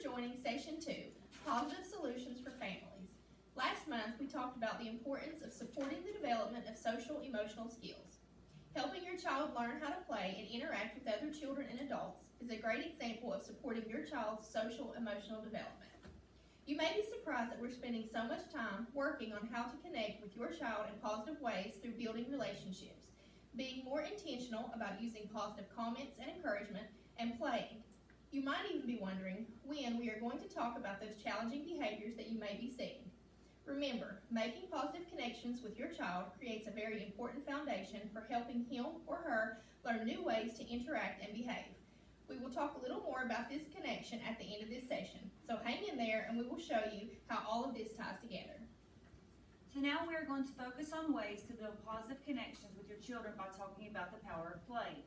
joining Session 2, Positive Solutions for Families. Last month, we talked about the importance of supporting the development of social-emotional skills. Helping your child learn how to play and interact with other children and adults is a great example of supporting your child's social-emotional development. You may be surprised that we're spending so much time working on how to connect with your child in positive ways through building relationships, being more intentional about using positive comments and encouragement, and playing. You might even be wondering when we are going to talk about those challenging behaviors that you may be seeing. Remember, making positive connections with your child creates a very important foundation for helping him or her learn new ways to interact and behave. We will talk a little more about this connection at the end of this session, so hang in there and we will show you how all of this ties together. So now we are going to focus on ways to build positive connections with your children by talking about the power of play.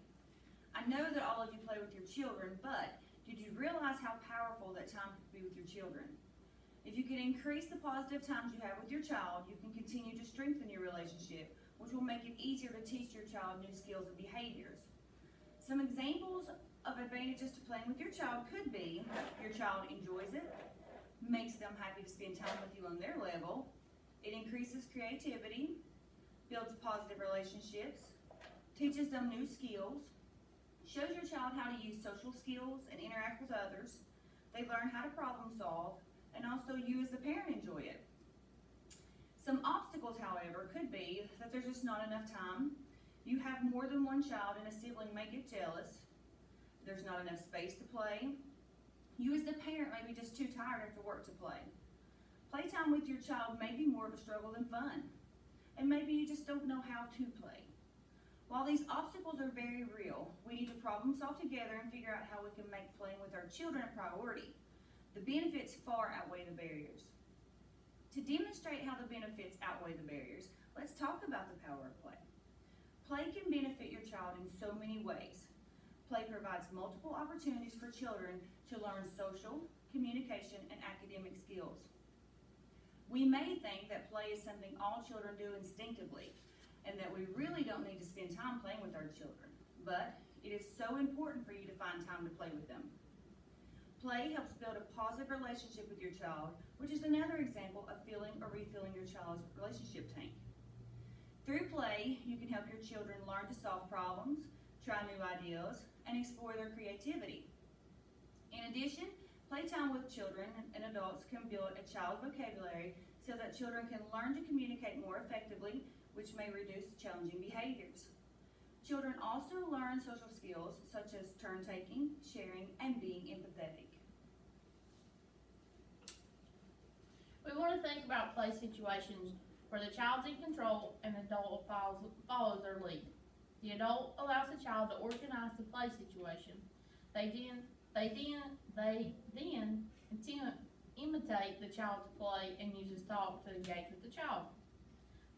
I know that all of you play with your children, but did you realize how powerful that time could be with your children? If you can increase the positive times you have with your child, you can continue to strengthen your relationship, which will make it easier to teach your child new skills and behaviors. Some examples of advantages to playing with your child could be your child enjoys it, makes them happy to spend time with you on their level, it increases creativity, builds positive relationships, teaches them new skills, shows your child how to use social skills and interact with others. They learn how to problem solve, and also you as the parent enjoy it. Some obstacles, however, could be that there's just not enough time. You have more than one child and a sibling may get jealous. There's not enough space to play. You as the parent may be just too tired after work to play. Playtime with your child may be more of a struggle than fun. And maybe you just don't know how to play. While these obstacles are very real, we need to problem solve together and figure out how we can make playing with our children a priority. The benefits far outweigh the barriers. To demonstrate how the benefits outweigh the barriers, let's talk about the power of play. Play can benefit your child in so many ways. Play provides multiple opportunities for children to learn social, communication, and academic skills. We may think that play is something all children do instinctively, and that we really don't need to spend time playing with our children, but it is so important for you to find time to play with them. Play helps build a positive relationship with your child, which is another example of filling or refilling your child's relationship tank. Through play, you can help your children learn to solve problems, try new ideas, and explore their creativity. In addition, playtime with children and adults can build a child's vocabulary so that children can learn to communicate more effectively, which may reduce challenging behaviors. Children also learn social skills such as turn-taking, sharing, and being empathetic. We want to think about play situations where the child's in control and the adult follows their lead. The adult allows the child to organize the play situation. They then imitate the child's play and uses talk to engage with the child.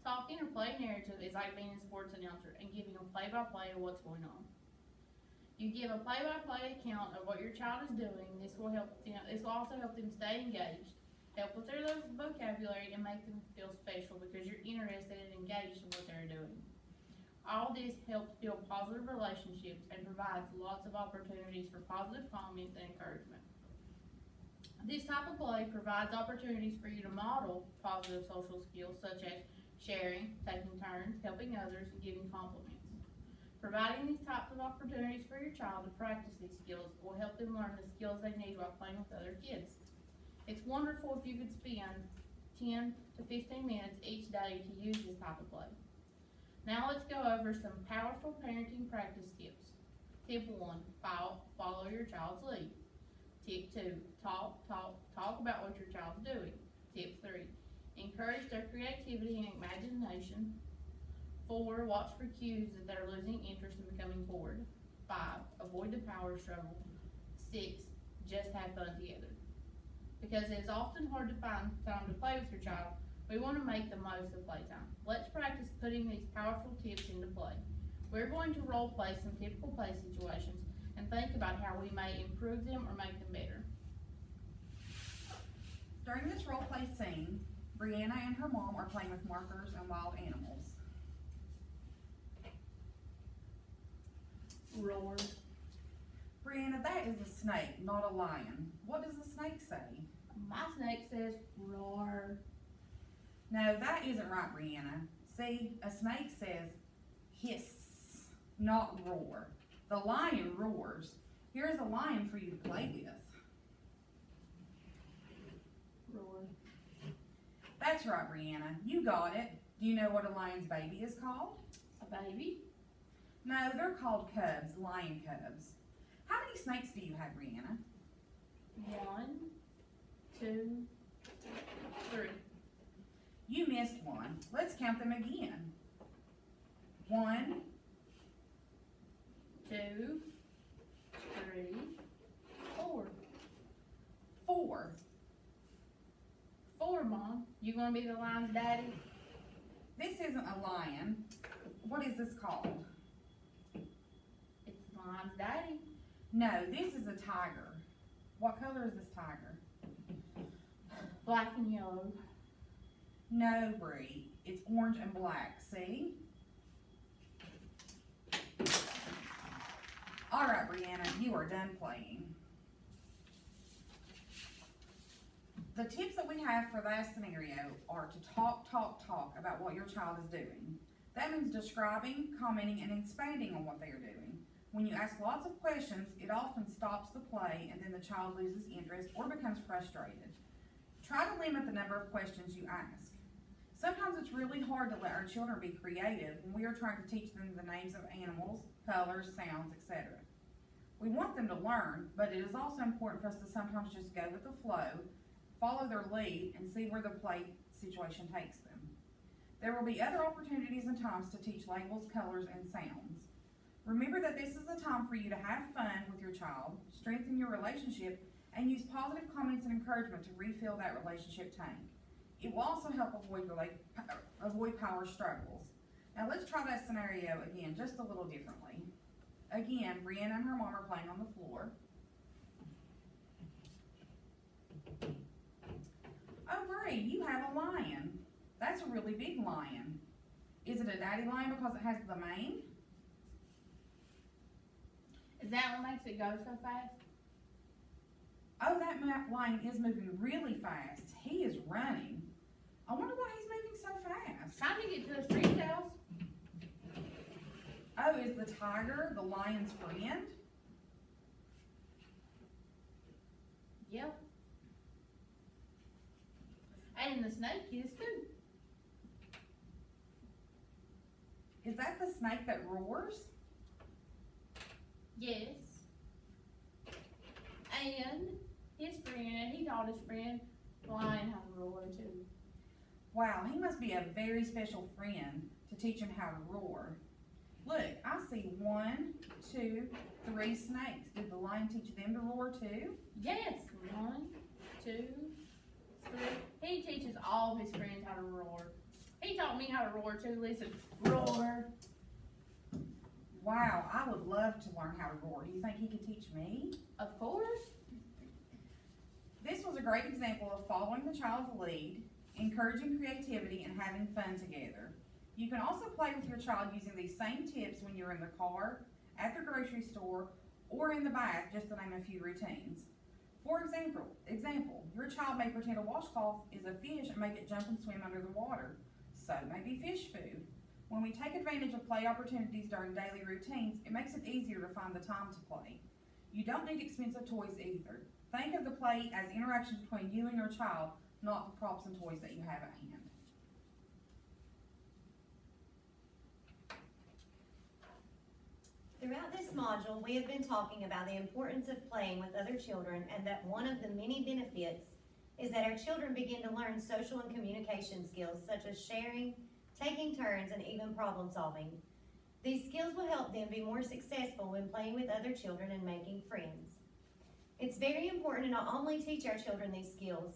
Talking or play narrative is like being a sports announcer and giving a play-by-play of what's going on. You give a play-by-play account of what your child is doing. This will also help them stay engaged, help with their vocabulary, and make them feel special because you're interested and engaged in what they're doing. All this helps build positive relationships and provides lots of opportunities for positive comments and encouragement. This type of play provides opportunities for you to model positive social skills such as sharing, taking turns, helping others, and giving compliments. Providing these types of opportunities for your child to practice these skills will help them learn the skills they need while playing with other kids. It's wonderful if you could spend 10 to 15 minutes each day to use this type of play. Now let's go over some powerful parenting practice tips. Tip 1, follow your child's lead. Tip 2, talk about what your child's doing. Tip 3, encourage their creativity and imagination. 4, watch for cues that they're losing interest and becoming bored. 5, avoid the power struggle. 6, just have fun together. Because it is often hard to find time to play with your child, we want to make the most of playtime. Let's practice putting these powerful tips into play. We're going to role play some typical play situations and think about how we may improve them or make them better. During this role play scene, Brianna and her mom are playing with markers and wild animals. Roar. Brianna, that is a snake, not a lion. What does the snake say? My snake says roar. No, that isn't right, Brianna. See, a snake says hiss, not roar. The lion roars. Here's a lion for you to play with. Roar. That's right, Brianna. You got it. Do you know what a lion's baby is called? A baby. No, they're called cubs, lion cubs. How many snakes do you have, Brianna? 1, 2, 3. You missed one. Let's count them again. 1, 2, 3, 4. 4. 4, Mom. You gonna be the lion's daddy? This isn't a lion. What is this called? It's the lion's daddy. No, this is a tiger. What color is this tiger? Black and yellow. No, Bree. It's orange and black. See? All right, Brianna, you are done playing. The tips that we have for that scenario are to talk about what your child is doing. That means describing, commenting, and expanding on what they are doing. When you ask lots of questions, it often stops the play and then the child loses interest or becomes frustrated. Try to limit the number of questions you ask. Sometimes it's really hard to let our children be creative when we are trying to teach them the names of animals, colors, sounds, etc. We want them to learn, but it is also important for us to sometimes just go with the flow, follow their lead, and see where the play situation takes them. There will be other opportunities and times to teach labels, colors, and sounds. Remember that this is a time for you to have fun with your child, strengthen your relationship, and use positive comments and encouragement to refill that relationship tank. It will also help avoid power struggles. Now let's try that scenario again, just a little differently. Again, Brianna and her mom are playing on the floor. Oh, Bree, you have a lion. That's a really big lion. Is it a daddy lion because it has the mane? Is that what makes it go so fast? Oh, that lion is moving really fast. He is running. I wonder why he's moving so fast. Trying to get to his tree's house. Oh, is the tiger the lion's friend? Yep. And the snake is too. Is that the snake that roars? Yes. And his friend, he taught his friend the lion how to roar too. Wow, he must be a very special friend to teach him how to roar. Look, I see 1, 2, 3 snakes. Did the lion teach them to roar too? Yes. 1, 2, 3. He teaches all his friends how to roar. He taught me how to roar too. Listen, roar. Wow, I would love to learn how to roar. Do you think he could teach me? Of course. This was a great example of following the child's lead, encouraging creativity, and having fun together. You can also play with your child using these same tips when you're in the car, at the grocery store, or in the bath, just to name a few routines. For example, your child may pretend a washcloth is a fish and make it jump and swim under the water. So may be fish food. When we take advantage of play opportunities during daily routines, it makes it easier to find the time to play. You don't need expensive toys either. Think of the play as interactions between you and your child, not the props and toys that you have at hand. Throughout this module, we have been talking about the importance of playing with other children and that one of the many benefits is that our children begin to learn social and communication skills such as sharing, taking turns, and even problem solving. These skills will help them be more successful when playing with other children and making friends. It's very important to not only teach our children these skills,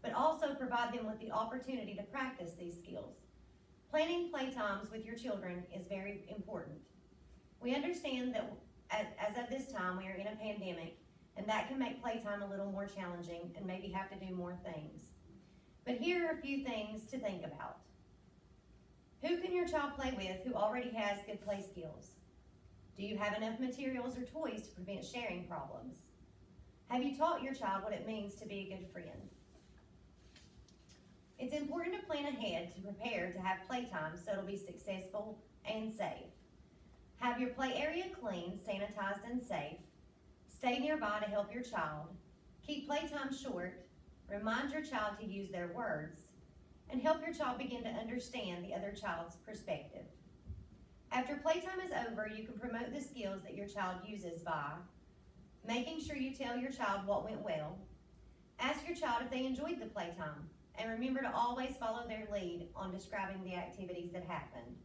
but also provide them with the opportunity to practice these skills. Planning playtimes with your children is very important. We understand that as of this time, we are in a pandemic, and that can make playtime a little more challenging and maybe have to do more things. But here are a few things to think about. Who can your child play with who already has good play skills? Do you have enough materials or toys to prevent sharing problems? Have you taught your child what it means to be a good friend? It's important to plan ahead to prepare to have playtime so it'll be successful and safe. Have your play area clean, sanitized, and safe. Stay nearby to help your child. Keep playtime short. Remind your child to use their words. And help your child begin to understand the other child's perspective. After playtime is over, you can promote the skills that your child uses by making sure you tell your child what went well. Ask your child if they enjoyed the playtime. And remember to always follow their lead on describing the activities that happened.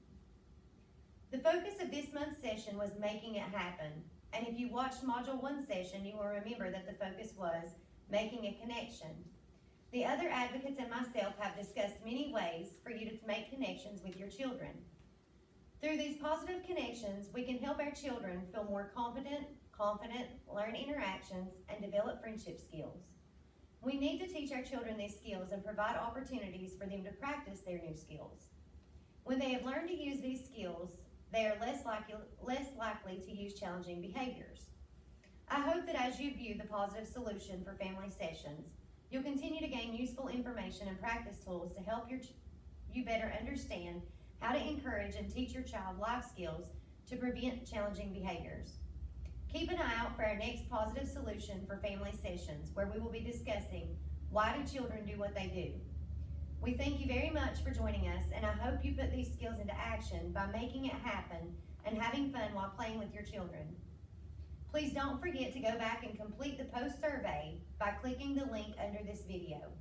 The focus of this month's session was making it happen. And if you watched Module 1 session, you will remember that the focus was making a connection. The other advocates and myself have discussed many ways for you to make connections with your children. Through these positive connections, we can help our children feel more confident, learn interactions, and develop friendship skills. We need to teach our children these skills and provide opportunities for them to practice their new skills. When they have learned to use these skills, they are less likely to use challenging behaviors. I hope that as you view the positive solution for family sessions, you'll continue to gain useful information and practice tools to help you better understand how to encourage and teach your child life skills to prevent challenging behaviors. Keep an eye out for our next positive solution for family sessions, where we will be discussing why do children do what they do. We thank you very much for joining us, and I hope you put these skills into action by making it happen and having fun while playing with your children. Please don't forget to go back and complete the post survey by clicking the link under this video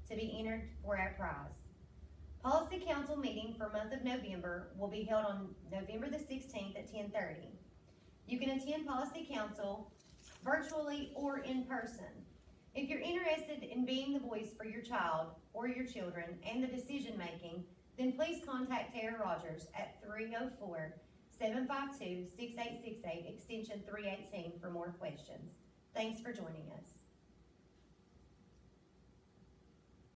to be entered for our prize. Policy Council meeting for month of November will be held on November the 16th at 10:30. You can attend Policy Council virtually or in person. If you're interested in being the voice for your child or your children and the decision making, then please contact Tara Rogers at 304-752-6868 extension 318 for more questions. Thanks for joining us.